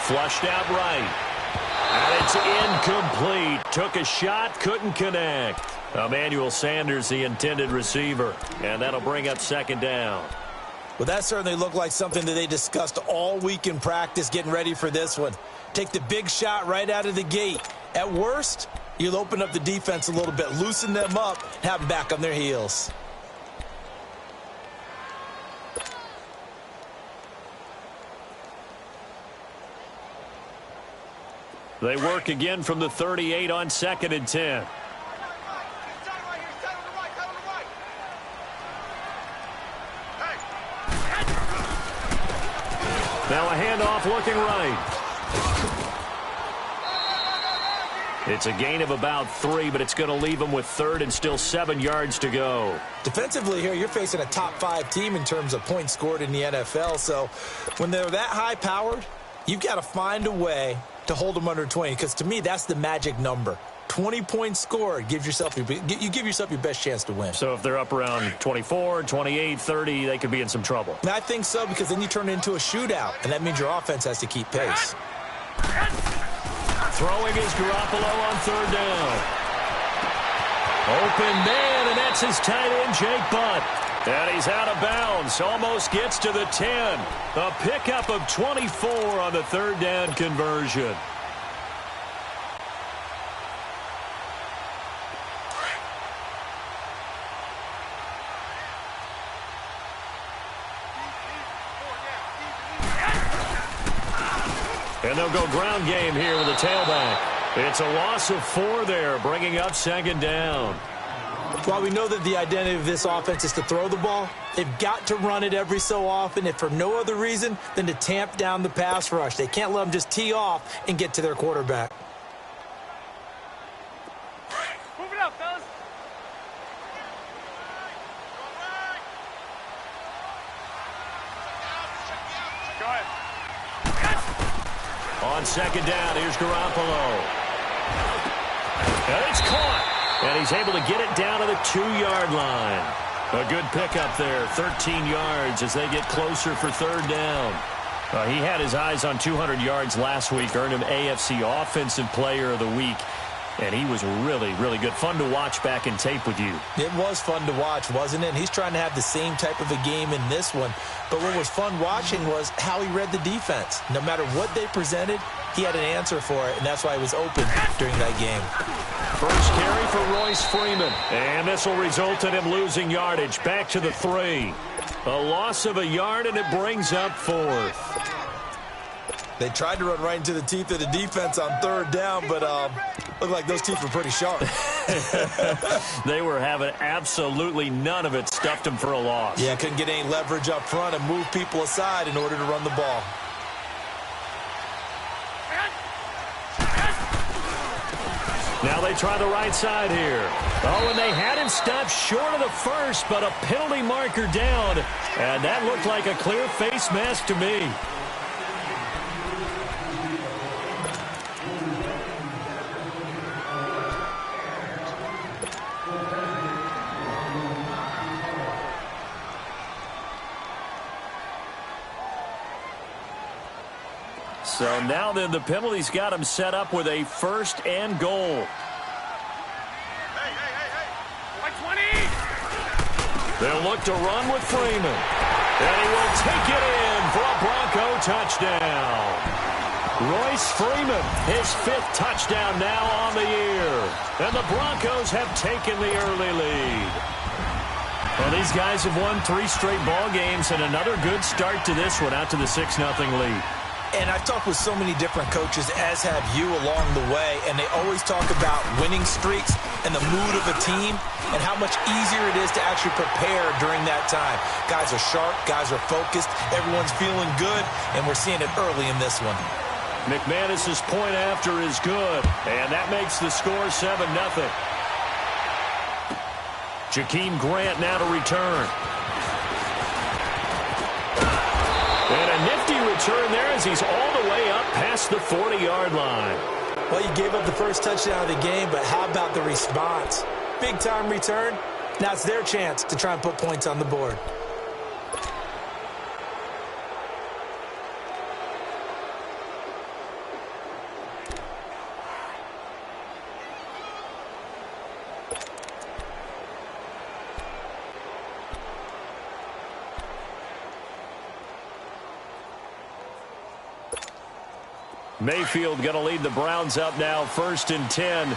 Flushed out right. And it's incomplete. Took a shot, couldn't connect. Emmanuel Sanders, the intended receiver. And that'll bring up second down. Well, that certainly looked like something that they discussed all week in practice getting ready for this one. Take the big shot right out of the gate. At worst, you'll open up the defense a little bit, loosen them up, have them back on their heels. They work again from the 38 on 2nd and 10. Now a handoff looking right. It's a gain of about 3, but it's going to leave them with 3rd and still 7 yards to go. Defensively here, you're facing a top-5 team in terms of points scored in the NFL. So when they're that high-powered, you've got to find a way to hold them under 20, because to me, that's the magic number. 20 points scored, you give yourself your best chance to win. So if they're up around 24, 28, 30, they could be in some trouble. And I think so, because then you turn it into a shootout, and that means your offense has to keep pace. Throwing is Garoppolo on 3rd down. Open man, and that's his tight end, Jake Butt. And he's out of bounds, almost gets to the 10. A pickup of 24 on the 3rd down conversion. And they'll go ground game here with a tailback. It's a loss of 4 there, bringing up 2nd down. While we know that the identity of this offense is to throw the ball, they've got to run it every so often, if for no other reason than to tamp down the pass rush. They can't let them just tee off and get to their quarterback. Move it up, fellas. Go ahead. On 2nd down, here's Garoppolo. And it's caught. And he's able to get it down to the 2-yard line. A good pickup there, 13 yards as they get closer for 3rd down. He had his eyes on 200 yards last week, earned him AFC Offensive Player of the Week. And he was really, really good. Fun to watch back in tape with you. It was fun to watch, wasn't it? And he's trying to have the same type of a game in this one. But what was fun watching was how he read the defense. No matter what they presented, he had an answer for it, and that's why he was open during that game. First carry for Royce Freeman. And this will result in him losing yardage. Back to the 3. A loss of a yard, and it brings up 4th. They tried to run right into the teeth of the defense on 3rd down, but looked like those teeth were pretty sharp. They were having absolutely none of it. Stuffed them for a loss. Yeah, couldn't get any leverage up front and move people aside in order to run the ball. Now they try the right side here. Oh, and they had him stopped short of the first, but a penalty marker down. And that looked like a clear face mask to me. So now then the penalty's got him set up with a 1st and goal. Hey. 20. They'll look to run with Freeman. And he will take it in for a Bronco touchdown. Royce Freeman, his 5th touchdown now on the year. And the Broncos have taken the early lead. Well, these guys have won 3 straight ball games and another good start to this one out to the 6-0 lead. And I've talked with so many different coaches, as have you, along the way, and they always talk about winning streaks and the mood of a team and how much easier it is to actually prepare during that time. Guys are sharp, guys are focused, everyone's feeling good, and we're seeing it early in this one. McManus's point after is good, and that makes the score 7-0. Jakeem Grant now to return. And a nifty return there as he's all the way up past the 40-yard line. Well, you gave up the first touchdown of the game, but how about the response? Big-time return. Now it's their chance to try and put points on the board. Mayfield going to lead the Browns up now, 1st and 10. Now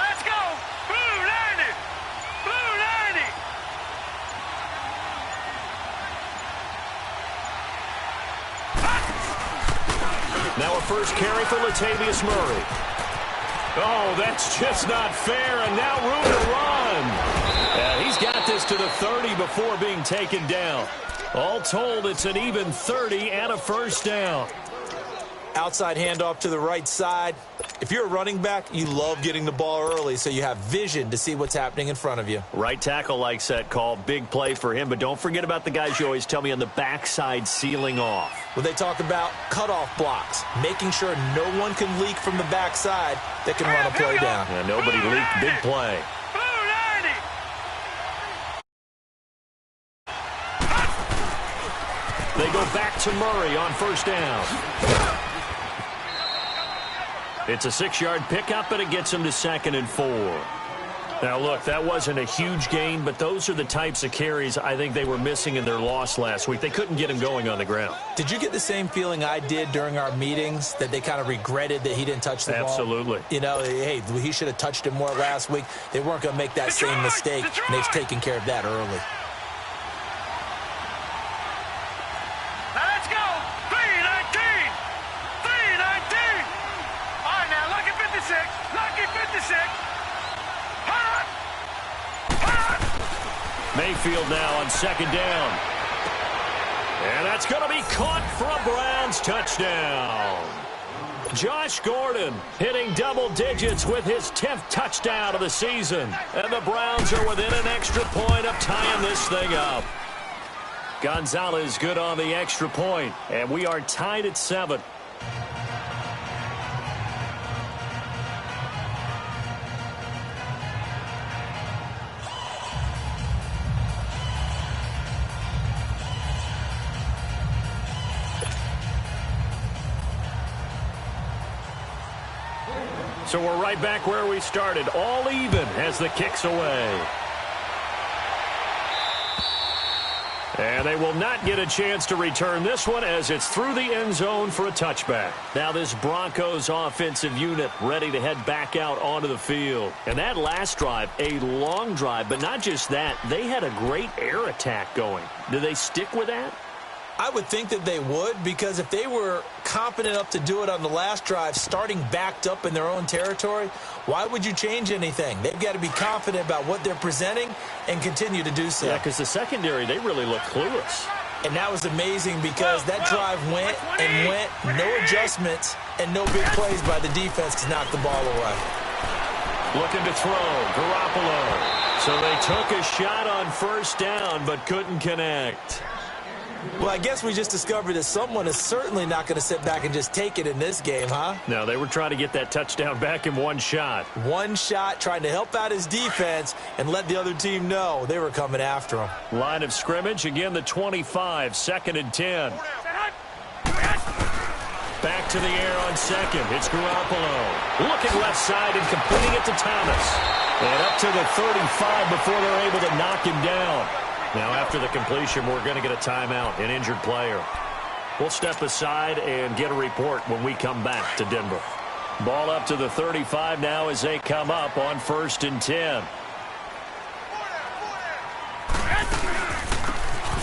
let's go. Blue 90. Blue 90. Now a first carry for Latavius Murray. Oh, that's just not fair, and now room to run. And he's got this to the 30 before being taken down. All told, it's an even 30 and a first down. Outside handoff to the right side. If you're a running back, you love getting the ball early so you have vision to see what's happening in front of you. Right tackle likes that call. Big play for him, but don't forget about the guys you always tell me on the backside sealing off. Well, they talk about cutoff blocks, making sure no one can leak from the backside that can run a play down. Yeah, nobody leaked. Big play. They go back to Murray on first down. It's a 6-yard pickup, and it gets him to 2nd and 4. Now, look, that wasn't a huge gain, but those are the types of carries I think they were missing in their loss last week. They couldn't get him going on the ground. Did you get the same feeling I did during our meetings, that they kind of regretted that he didn't touch the ball? Absolutely. You know, hey, he should have touched it more last week. They weren't going to make that same mistake, and they've taken care of that early. Mayfield now on 2nd down. And that's going to be caught for a Browns touchdown. Josh Gordon hitting double digits with his 10th touchdown of the season. And the Browns are within an extra point of tying this thing up. Gonzalez good on the extra point, and we are tied at 7. So we're right back where we started, all even as the kick's away. And they will not get a chance to return this one as it's through the end zone for a touchback. Now this Broncos offensive unit ready to head back out onto the field. And that last drive, a long drive, but not just that, they had a great air attack going. Do they stick with that? I would think that they would, because if they were confident enough to do it on the last drive, starting backed up in their own territory, why would you change anything? They've got to be confident about what they're presenting and continue to do so. Yeah, because the secondary, they really look clueless. And that was amazing because that drive went and went, no adjustments, and no big plays by the defense to knock the ball away. Looking to throw, Garoppolo. So they took a shot on first down but couldn't connect. Well, I guess we just discovered that someone is certainly not going to sit back and just take it in this game, huh? No, they were trying to get that touchdown back in one shot. One shot, trying to help out his defense and let the other team know they were coming after him. Line of scrimmage, again the 25, 2nd and 10. Back to the air on 2nd. It's Garoppolo. Looking left side and completing it to Thomas. And up to the 35 before they're able to knock him down. Now, after the completion, we're going to get a timeout, an injured player. We'll step aside and get a report when we come back to Denver. Ball up to the 35 now as they come up on 1st and 10.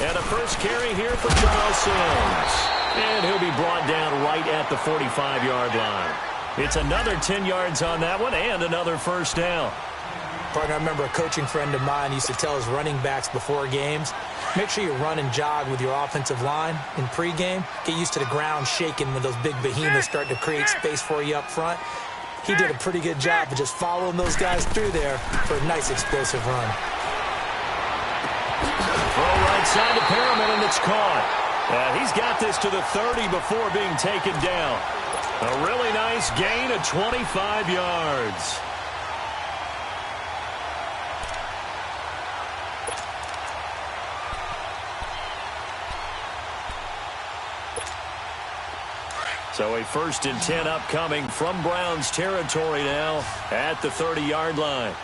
And a first carry here for Charles Sims. And he'll be brought down right at the 45-yard line. It's another 10 yards on that one and another first down. Partner, I remember a coaching friend of mine used to tell his running backs before games, make sure you run and jog with your offensive line in pregame. Get used to the ground shaking when those big behemoths start to create space for you up front. He did a pretty good job of just following those guys through there for a nice explosive run. Throw right side to Perriman, and it's caught. He's got this to the 30 before being taken down. A really nice gain of 25 yards. So a 1st and 10 upcoming from Browns territory now at the 30-yard line.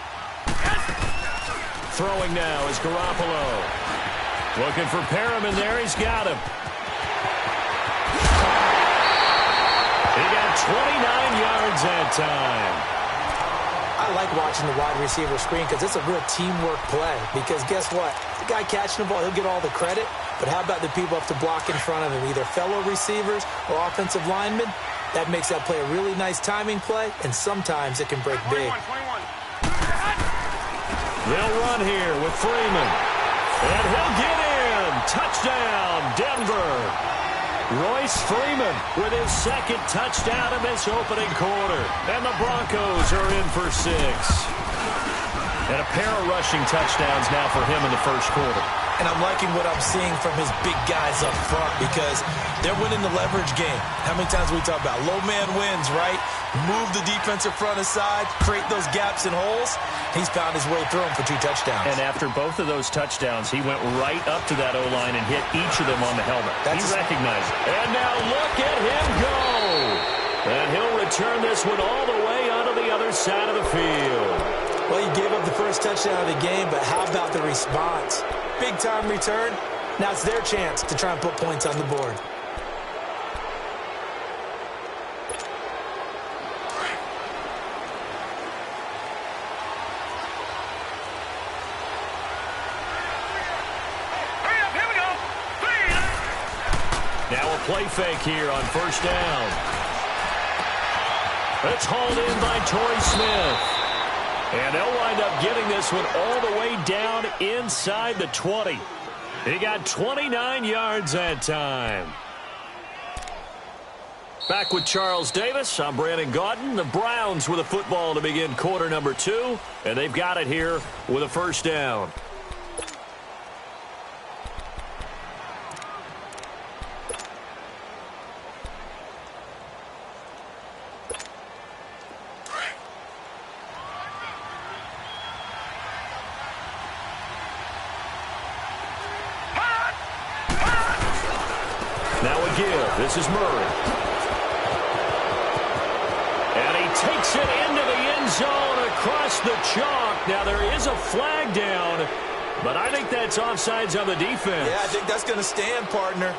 Throwing now is Garoppolo. Looking for Perriman there. He's got him. 29 yards that time. I like watching the wide receiver screen because it's a real teamwork play. Because guess what? The guy catching the ball, he'll get all the credit. But how about the people up to block in front of him, either fellow receivers or offensive linemen? That makes that play a really nice timing play, and sometimes it can break big. 21. They'll run here with Freeman. And he'll get in. Touchdown, Denver. Royce Freeman with his second touchdown in this opening quarter. And the Broncos are in for 6. And a pair of rushing touchdowns now for him in the first quarter. And I'm liking what I'm seeing from his big guys up front because they're winning the leverage game. How many times we talk about low man wins, right? Move the defensive front aside, create those gaps and holes. He's found his way through them for 2 touchdowns. And after both of those touchdowns, he went right up to that O-line and hit each of them on the helmet. He recognized it. And now look at him go. And he'll return this one all the way onto the other side of the field. Well, he gave up the first touchdown of the game, but how about the response? Big-time return. Now it's their chance to try and put points on the board. Here we go. Now a play fake here on first down. It's hauled in by Torrey Smith. And they'll wind up getting this one all the way down inside the 20. He got 29 yards that time. Back with Charles Davis, I'm Brandon Gaudin. The Browns with a football to begin quarter number 2. And they've got it here with a first down. This is Murray. And he takes it into the end zone across the chalk. Now there is a flag down, but I think that's offsides on the defense. Yeah, I think that's going to stand, partner.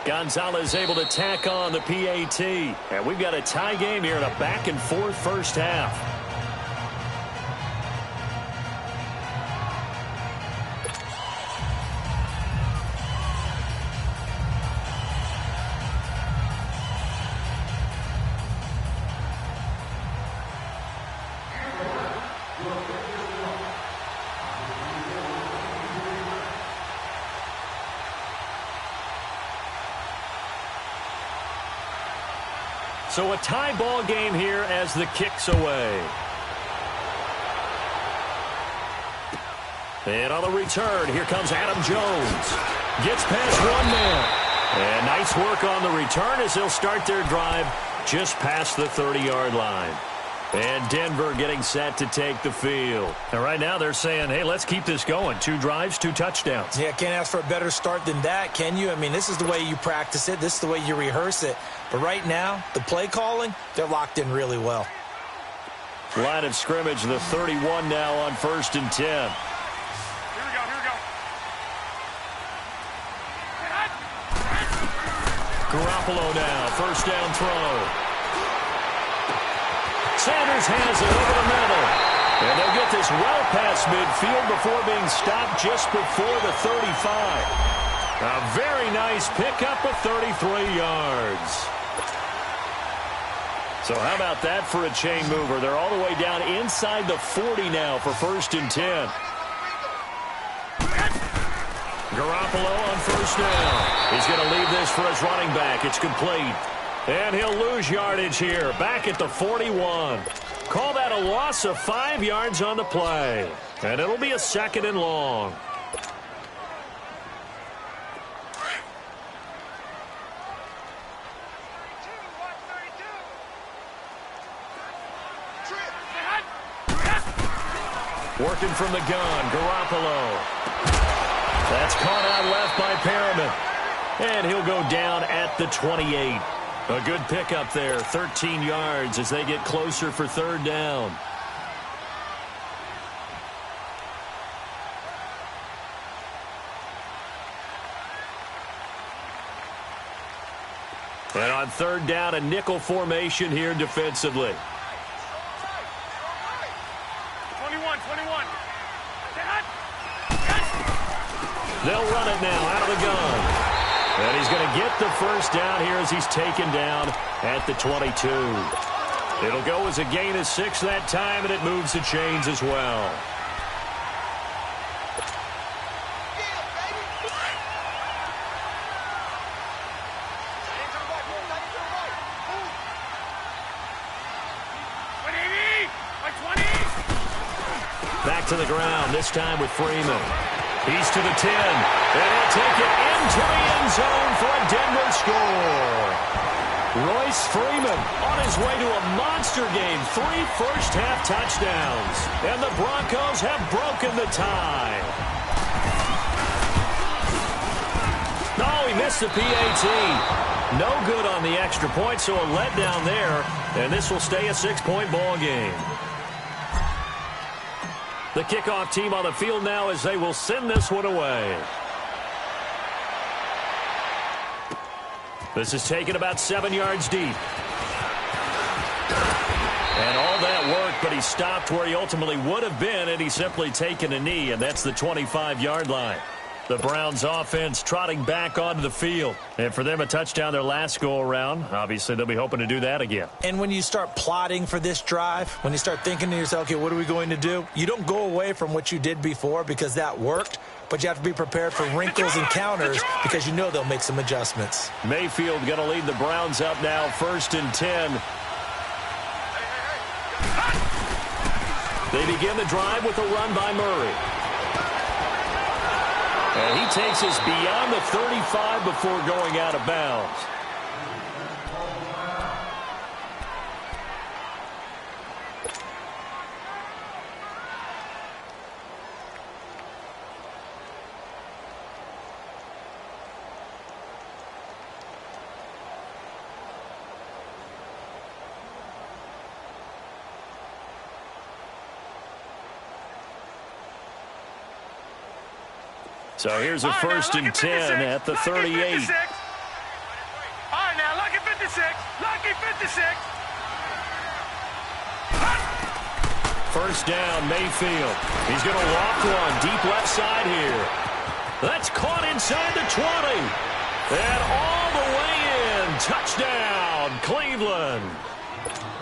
Gonzalez able to tack on the PAT. And we've got a tie game here in a back-and-forth first half. So a tie ball game here as the kick's away. And on the return, here comes Adam Jones. Gets past one man. And nice work on the return as they'll start their drive just past the 30-yard line. And Denver getting set to take the field. And right now they're saying, hey, let's keep this going. 2 drives, 2 touchdowns. Yeah, can't ask for a better start than that, can you? I mean, this is the way you practice it. This is the way you rehearse it. But right now, the play calling, they're locked in really well. Line of scrimmage, the 31 now on 1st and 10. Here we go. Garoppolo now, first down throw. Sanders has it over the middle. And they'll get this well past midfield before being stopped just before the 35. A very nice pickup of 33 yards. So how about that for a chain mover? They're all the way down inside the 40 now for 1st and 10. Garoppolo on first down. He's going to leave this for his running back. It's complete. And he'll lose yardage here. Back at the 41. Call that a loss of 5 yards on the play. And it'll be a 2nd and long. Working from the gun, Garoppolo. That's caught out left by Perriman. And he'll go down at the 28. A good pickup there, 13 yards as they get closer for 3rd down. And on third down, a nickel formation here defensively. 21. They'll run it now out of the gun. And he's going to get the first down here as he's taken down at the 22. It'll go as a gain of 6 that time, and it moves the chains as well. Back to the ground, this time with Freeman. He's to the 10, and he'll take it into the end zone for a Denver score. Royce Freeman on his way to a monster game, 3 first-half touchdowns, and the Broncos have broken the tie. No, he missed the PAT. No good on the extra point, so a letdown there, and this will stay a 6-point ball game. The kickoff team on the field now as they will send this one away. This is taken about 7 yards deep. And all that work, but he stopped where he ultimately would have been, and he's simply taken a knee, and that's the 25-yard line. The Browns offense trotting back onto the field. And for them, a touchdown their last go-around. Obviously, they'll be hoping to do that again. And when you start plotting for this drive, when you start thinking to yourself, okay, what are we going to do? You don't go away from what you did before because that worked, but you have to be prepared for wrinkles and counters because you know they'll make some adjustments. Mayfield going to lead the Browns up now, 1st and 10. They begin the drive with a run by Murray. And he takes us beyond the 35 before going out of bounds. So here's a 1st and 10 at the 38. All right, now, lucky 56. Lucky 56. First down, Mayfield. He's going to walk one deep left side here. That's caught inside the 20. And all the way in. Touchdown, Cleveland.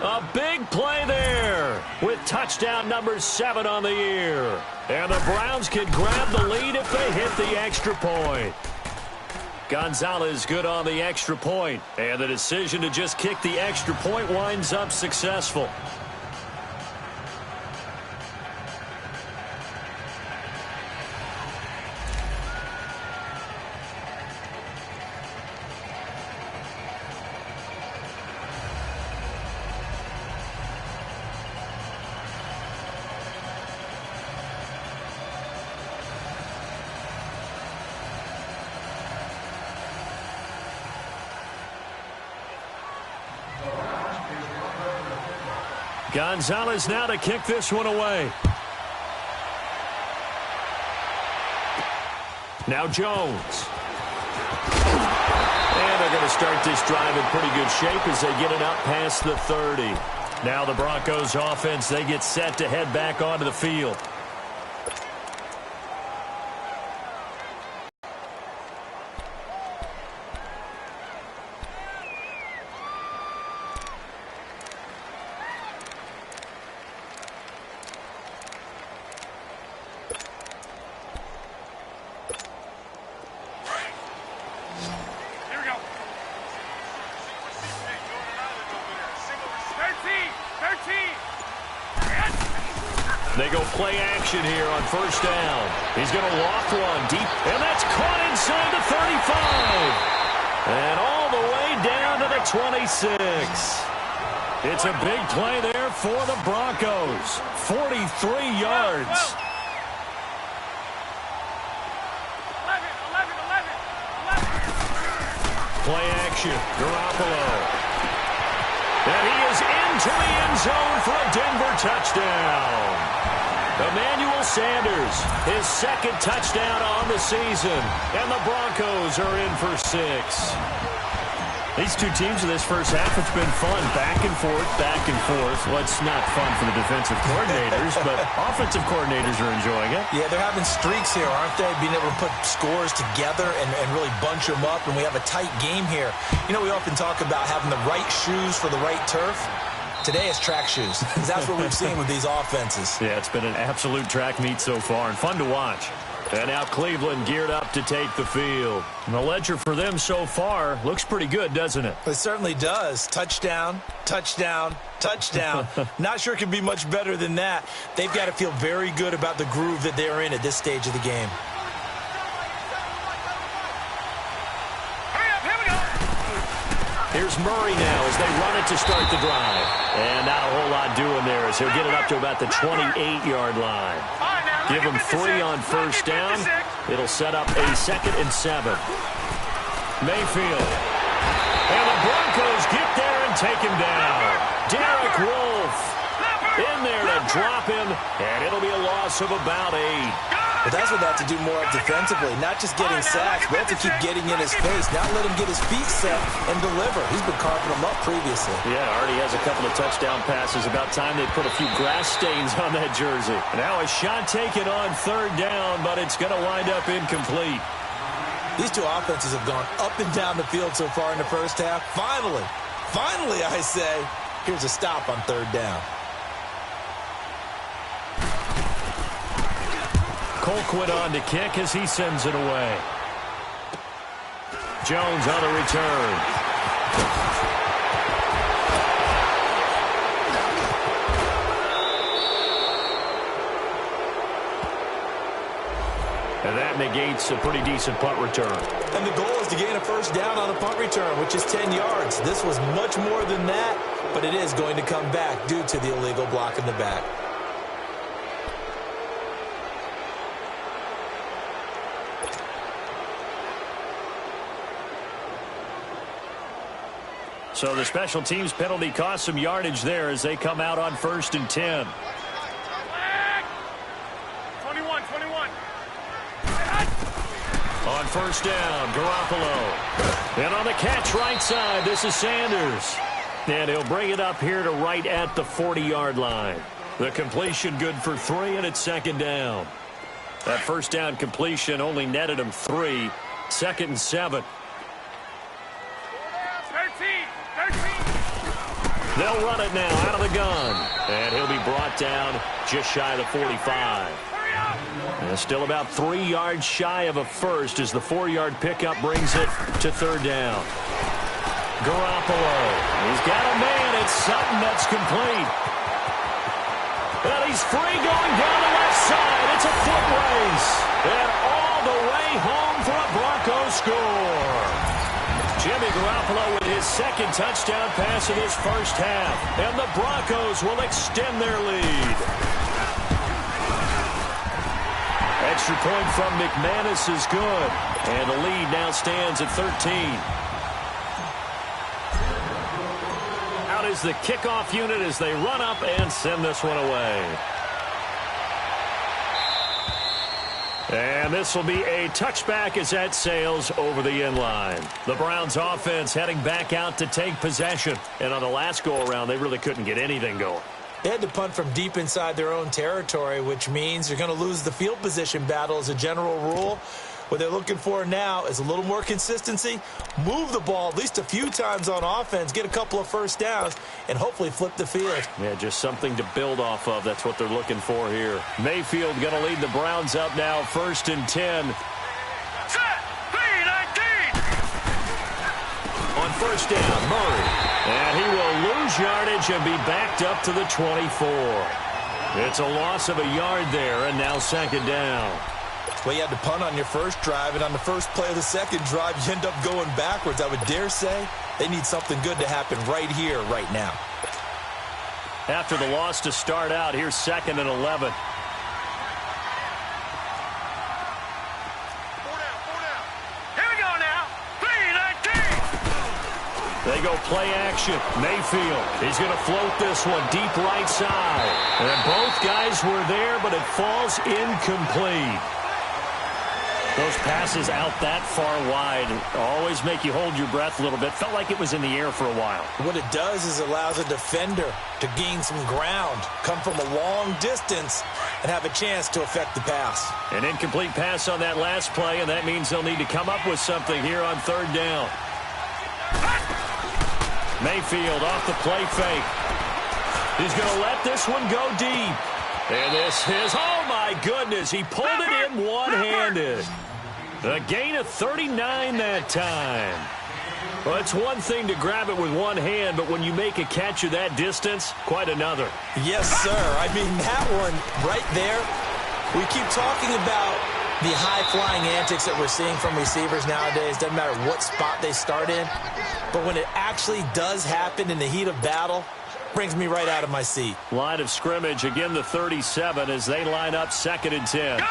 A big play there with touchdown number 7 on the year. And the Browns can grab the lead if they hit the extra point. Gonzalez good on the extra point. And the decision to just kick the extra point winds up successful. Gonzalez now to kick this one away. Now Jones. And they're going to start this drive in pretty good shape as they get it up past the 30. Now the Broncos offense, they get set to head back onto the field. They go play action here on first down. He's going to loft one deep, and that's caught inside the 35. And all the way down to the 26. It's a big play there for the Broncos. 43 yards. 11. Play action. Garoppolo. And he is into the end zone for a Denver touchdown. Emmanuel Sanders, his 2nd touchdown on the season. And the Broncos are in for 6. These two teams in this first half, it's been fun. Back and forth, back and forth. Well, it's not fun for the defensive coordinators, but offensive coordinators are enjoying it. Yeah, they're having streaks here, aren't they? Being able to put scores together and really bunch them up, and we have a tight game here. You know, we often talk about having the right shoes for the right turf. Today it's track shoes. That's what we've seen with these offenses. Yeah, it's been an absolute track meet so far and fun to watch. And now Cleveland geared up to take the field. And the ledger for them so far looks pretty good, doesn't it? It certainly does. Touchdown, touchdown, touchdown. Not sure it can be much better than that. They've got to feel very good about the groove that they're in at this stage of the game. Hurry up, here we go. Here's Murray now as they run it to start the drive. And not a whole lot doing there as he'll get it up to about the 28-yard line. Give him 3 on first down. It'll set up a 2nd and 7. Mayfield. And the Broncos get there and take him down. Derek Wolfe in there to drop him, and it'll be a loss of about 8. But that's what they have to do more of defensively, not just getting sacks, but have to keep getting in his face, not let him get his feet set and deliver. He's been carving them up previously. Yeah, already has a couple of touchdown passes. About time they put a few grass stains on that jersey. Now a shot taken on 3rd down, but it's going to wind up incomplete. These two offenses have gone up and down the field so far in the first half. Finally, I say, here's a stop on 3rd down. Colquitt on to kick as he sends it away. Jones on the return. And that negates a pretty decent punt return. And the goal is to gain a first down on a punt return, which is 10 yards. This was much more than that, but it is going to come back due to the illegal block in the back. So the special teams penalty cost some yardage there as they come out on 1st and 10. 21. On first down, Garoppolo. And on the catch right side, this is Sanders. And he'll bring it up here to right at the 40-yard line. The completion good for 3, and it's 2nd down. That first down completion only netted him 3. 2nd and 7. 13. They'll run it now out of the gun. And he'll be brought down just shy of the 45. And still about 3 yards shy of a first as the 4-yard pickup brings it to 3rd down. Garoppolo. He's got a man. It's Sutton that's complete. And he's free going down the left side. It's a foot race. And all the way home for a Broncos score. Jimmy Garoppolo with his 2nd touchdown pass of this first half. And the Broncos will extend their lead. Extra point from McManus is good. And the lead now stands at 13. Out is the kickoff unit as they run up and send this one away. And this will be a touchback as that sails over the inline. The Browns offense heading back out to take possession. And on the last go-around, they really couldn't get anything going. They had to punt from deep inside their own territory, which means you're going to lose the field position battle as a general rule. What they're looking for now is a little more consistency, move the ball at least a few times on offense, get a couple of first downs, and hopefully flip the field. Yeah, just something to build off of. That's what they're looking for here. Mayfield going to lead the Browns up now, 1st and 10. Set. P19. On first down, Murray. And he will lose yardage and be backed up to the 24. It's a loss of a yard there, and now 2nd down. Well, you had to punt on your first drive, and on the first play of the second drive, you end up going backwards. I would dare say they need something good to happen right here, right now. After the loss to start out, here's 2nd and 11. 4 down. Here we go now. P19. They go play action. Mayfield, he's going to float this one deep right side. And both guys were there, but it falls incomplete. Those passes out that far wide always make you hold your breath a little bit. Felt like it was in the air for a while. What it does is allows a defender to gain some ground, come from a long distance, and have a chance to affect the pass. An incomplete pass on that last play, and that means they'll need to come up with something here on third down. Mayfield off the play fake. He's going to let this one go deep. And this is, oh my goodness, he pulled it in one-handed. A gain of 39 that time. Well, it's one thing to grab it with one hand, but when you make a catch of that distance, quite another. Yes, sir. I mean, that one right there, we keep talking about the high-flying antics that we're seeing from receivers nowadays. Doesn't matter what spot they start in. But when it actually does happen in the heat of battle, brings me right out of my seat. Line of scrimmage, again the 37 as they line up 2nd and 10. Gun!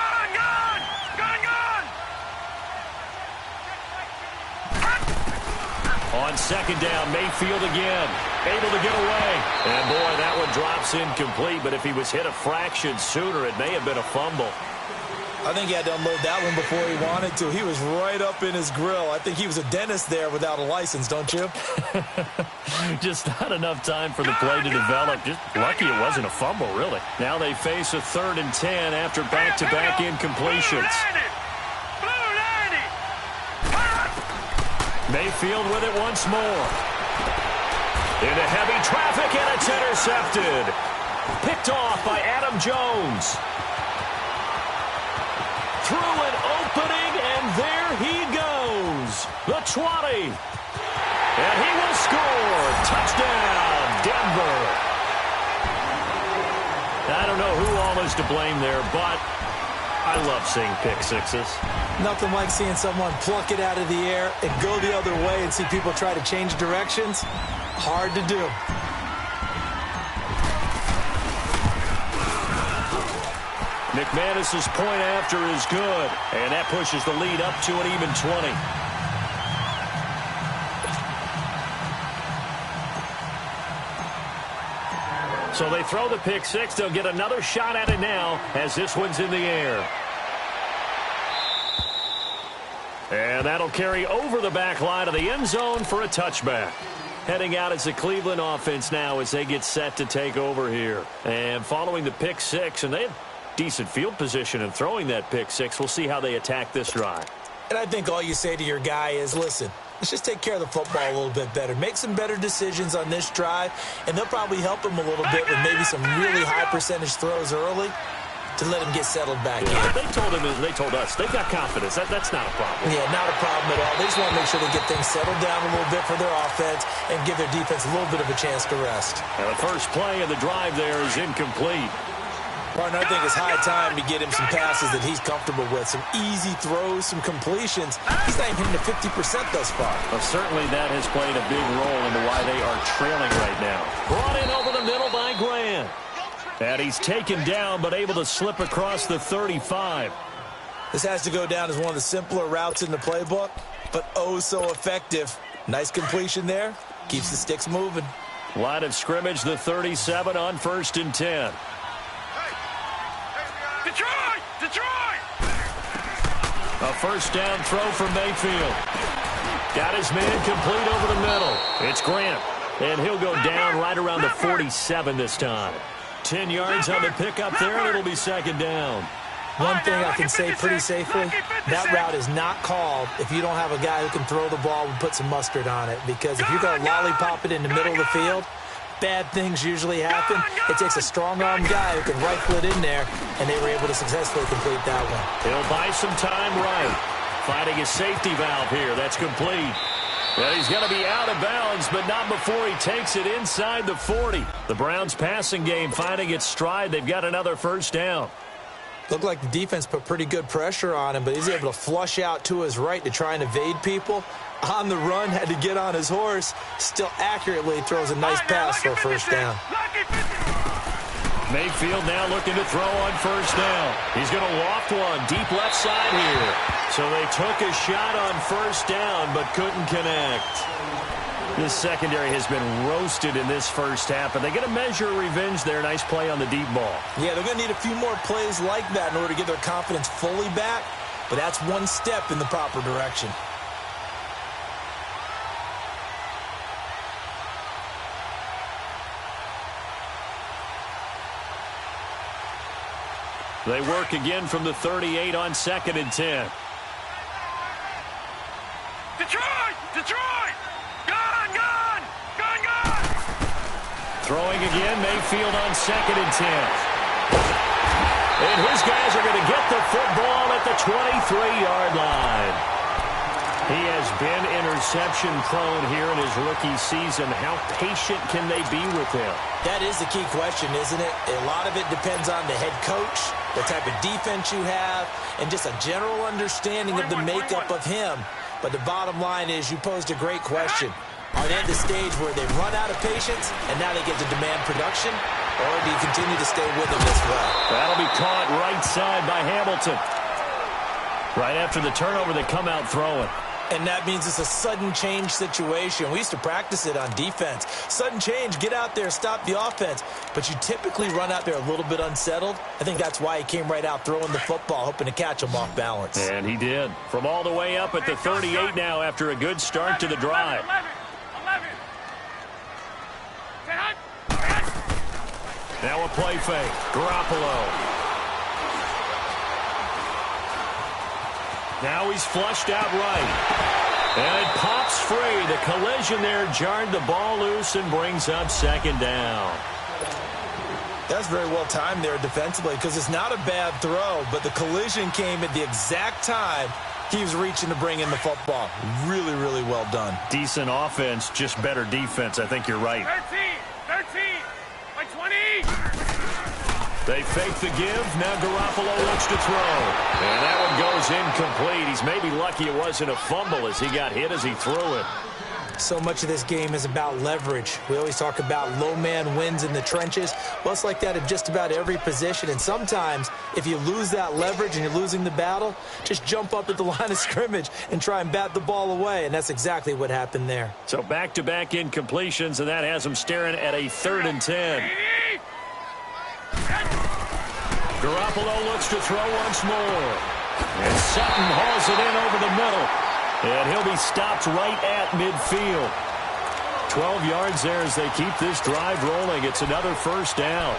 On 2nd down, Mayfield again, able to get away. And boy, that one drops incomplete, but if he was hit a fraction sooner, it may have been a fumble. I think he had to unload that one before he wanted to. He was right up in his grill. I think he was a dentist there without a license, don't you? Just not enough time for the play to develop. Just lucky it wasn't a fumble, really. Now they face a 3rd and 10 after back-to-back incompletions. Mayfield with it once more. Into heavy traffic, and it's intercepted. Picked off by Adam Jones. Through an opening, and there he goes. The 20. And he will score. Touchdown, Denver. I don't know who all is to blame there, but I love seeing pick sixes. Nothing like seeing someone pluck it out of the air and go the other way and see people try to change directions. Hard to do. McManus's point after is good, and that pushes the lead up to an even 20. So they throw the pick six. They'll get another shot at it now as this one's in the air. And that'll carry over the back line of the end zone for a touchback. Heading out as the Cleveland offense now as they get set to take over here. And following the pick six, and they have decent field position in throwing that pick six. We'll see how they attack this drive. And I think all you say to your guy is, listen, let's just take care of the football a little bit better. Make some better decisions on this drive, and they'll probably help him a little bit with maybe some really high percentage throws early to let him get settled back in. They told us they've got confidence. That's not a problem. Yeah, not a problem at all. They just want to make sure they get things settled down a little bit for their offense and give their defense a little bit of a chance to rest. And the first play of the drive there is incomplete. Partner, I think it's high time to get him some passes that he's comfortable with, some easy throws, some completions. He's not even hitting to 50% thus far. Well, certainly that has played a big role into why they are trailing right now. Brought in over the middle by Grant. And he's taken down but able to slip across the 35. This has to go down as one of the simpler routes in the playbook, but oh so effective. Nice completion there. Keeps the sticks moving. Line of scrimmage, the 37 on 1st and 10. Detroit! A first down throw from Mayfield. Got his man complete over the middle. It's Grant, and he'll go down right around the 47 this time. 10 yards on the pickup there, and it'll be 2nd down. One thing I can say pretty safely, that route is not called if you don't have a guy who can throw the ball and put some mustard on it. Because if you're going to lollipop it in the middle of the field, bad things usually happen. It takes a strong-armed guy who can rifle it in there, and they were able to successfully complete that one. He'll buy some time right. Finding his safety valve here. That's complete. Well, he's going to be out of bounds, but not before he takes it inside the 40. The Browns' passing game finding its stride. They've got another first down. Looked like the defense put pretty good pressure on him, but he's able to flush out to his right to try and evade people. On the run, had to get on his horse. Still accurately throws a nice pass for a first down. Mayfield now looking to throw on first down. He's going to loft one deep left side here. So they took a shot on first down but couldn't connect. This secondary has been roasted in this first half, but they get a measure of revenge there. Nice play on the deep ball. Yeah, they're going to need a few more plays like that in order to get their confidence fully back. but that's one step in the proper direction. They work again from the 38 on 2nd and 10. Detroit! Detroit! Gone! Gone! Gone! Gone! Throwing again, Mayfield on 2nd and 10. And his guys are going to get the football at the 23-yard line. He has been interception-prone here in his rookie season. How patient can they be with him? That is the key question, isn't it? A lot of it depends on the head coach, the type of defense you have, and just a general understanding of the makeup of him. But the bottom line is you posed a great question. Are they at the stage where they run out of patience and now they get to demand production? Or do you continue to stay with them this way? That'll be caught right side by Hamilton. Right after the turnover, they come out throwing. And that means it's a sudden change situation. We used to practice it on defense. Sudden change, get out there, stop the offense. But you typically run out there a little bit unsettled. I think that's why he came right out throwing the football, hoping to catch him off balance. And he did. From all the way up at the 38 now after a good start to the drive. 11. Now a play fake. Garoppolo. Now he's flushed out right. And it pops free. The collision there jarred the ball loose and brings up 2nd down. That's very well timed there defensively because it's not a bad throw, but the collision came at the exact time he was reaching to bring in the football. Really, really well done. Decent offense, just better defense. I think you're right. 13, by 20. They fake the give. Now Garoppolo looks to throw. And that one goes incomplete. He's maybe lucky it wasn't a fumble as he got hit as he threw it. So much of this game is about leverage. We always talk about low man wins in the trenches. Well, it's like that at just about every position. And sometimes, if you lose that leverage and you're losing the battle, just jump up at the line of scrimmage and try and bat the ball away. And that's exactly what happened there. So back-to-back incompletions, and that has him staring at a 3rd and 10. Garoppolo looks to throw once more. And Sutton hauls it in over the middle. And he'll be stopped right at midfield. 12 yards there as they keep this drive rolling. It's another 1st down.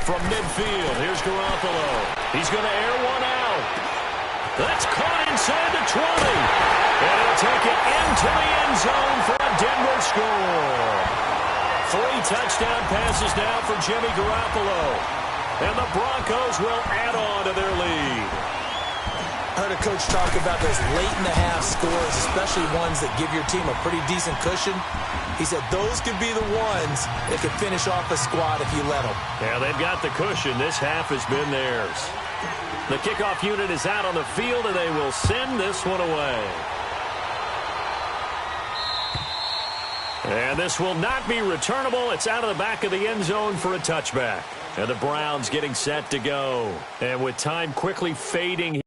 From midfield, here's Garoppolo. He's going to air one out. That's caught inside the 20. And he'll take it into the end zone for a Denver score. 3 touchdown passes now for Jimmy Garoppolo. And the Broncos will add on to their lead. I heard a coach talk about those late-in-the-half scores, especially ones that give your team a pretty decent cushion. He said those could be the ones that could finish off a squad if you let them. Yeah, they've got the cushion. This half has been theirs. The kickoff unit is out on the field, and they will send this one away. And this will not be returnable. It's out of the back of the end zone for a touchback. And the Browns getting set to go. And with time quickly fading.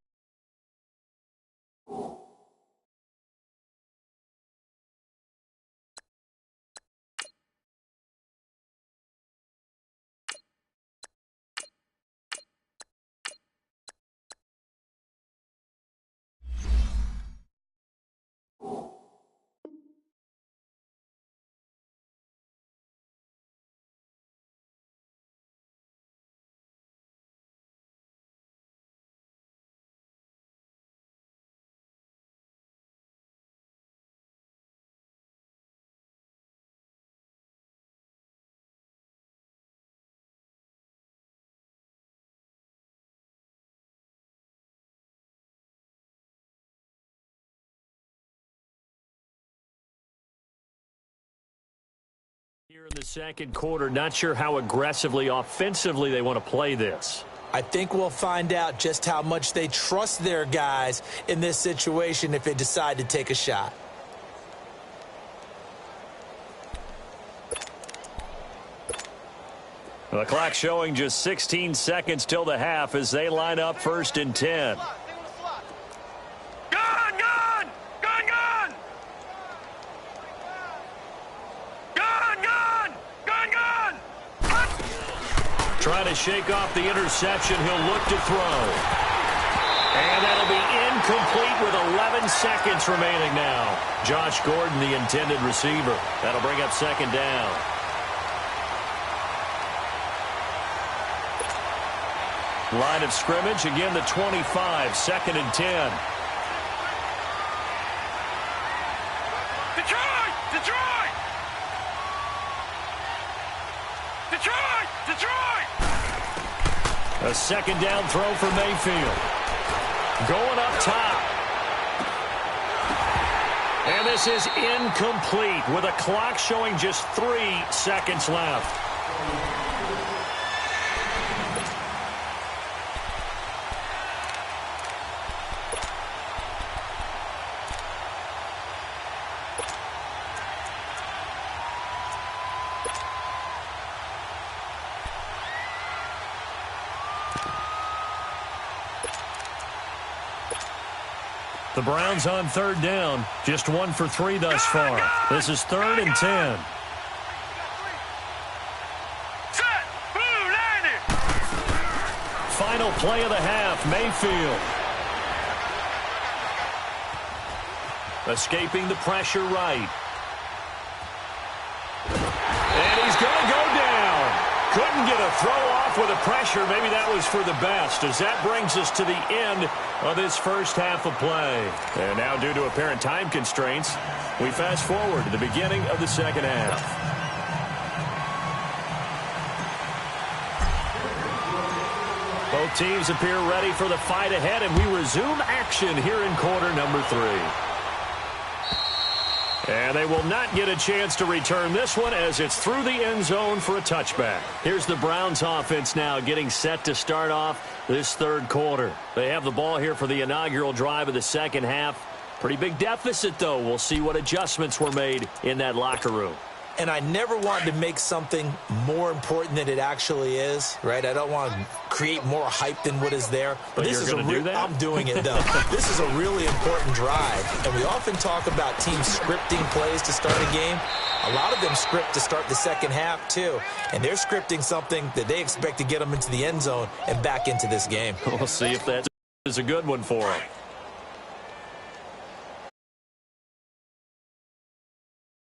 Here in the second quarter, not sure how aggressively, offensively they want to play this. I think we'll find out just how much they trust their guys in this situation if they decide to take a shot. The clock showing just 16 seconds till the half as they line up 1st and 10. to shake off the interception. He'll look to throw. And that'll be incomplete with 11 seconds remaining now. Josh Gordon, the intended receiver. That'll bring up second down. Line of scrimmage, again the 25, 2nd and 10. Detroit! Detroit! Detroit! Detroit! A second down throw for Mayfield. Going up top. And this is incomplete with a clock showing just 3 seconds left. The Browns on 3rd down. Just 1 for 3 thus far. This is 3rd and 10. Set! Blue landed! Final play of the half, Mayfield. Escaping the pressure right. And he's going to go down. Couldn't get a throw off with the pressure. Maybe that was for the best, as that brings us to the end of this first half of play. And now, due to apparent time constraints, we fast forward to the beginning of the second half. Both teams appear ready for the fight ahead, and we resume action here in quarter number 3. And they will not get a chance to return this one as it's through the end zone for a touchback. Here's the Browns offense now getting set to start off this 3rd quarter. They have the ball here for the inaugural drive of the second half. Pretty big deficit, though. We'll see what adjustments were made in that locker room. And I never wanted to make something more important than it actually is, right? I don't want to create more hype than what is there. But this you're going to do that? I'm doing it, though. This is a really important drive. And we often talk about teams scripting plays to start a game. A lot of them script to start the second half, too. And they're scripting something that they expect to get them into the end zone and back into this game. We'll see if that is a good one for them.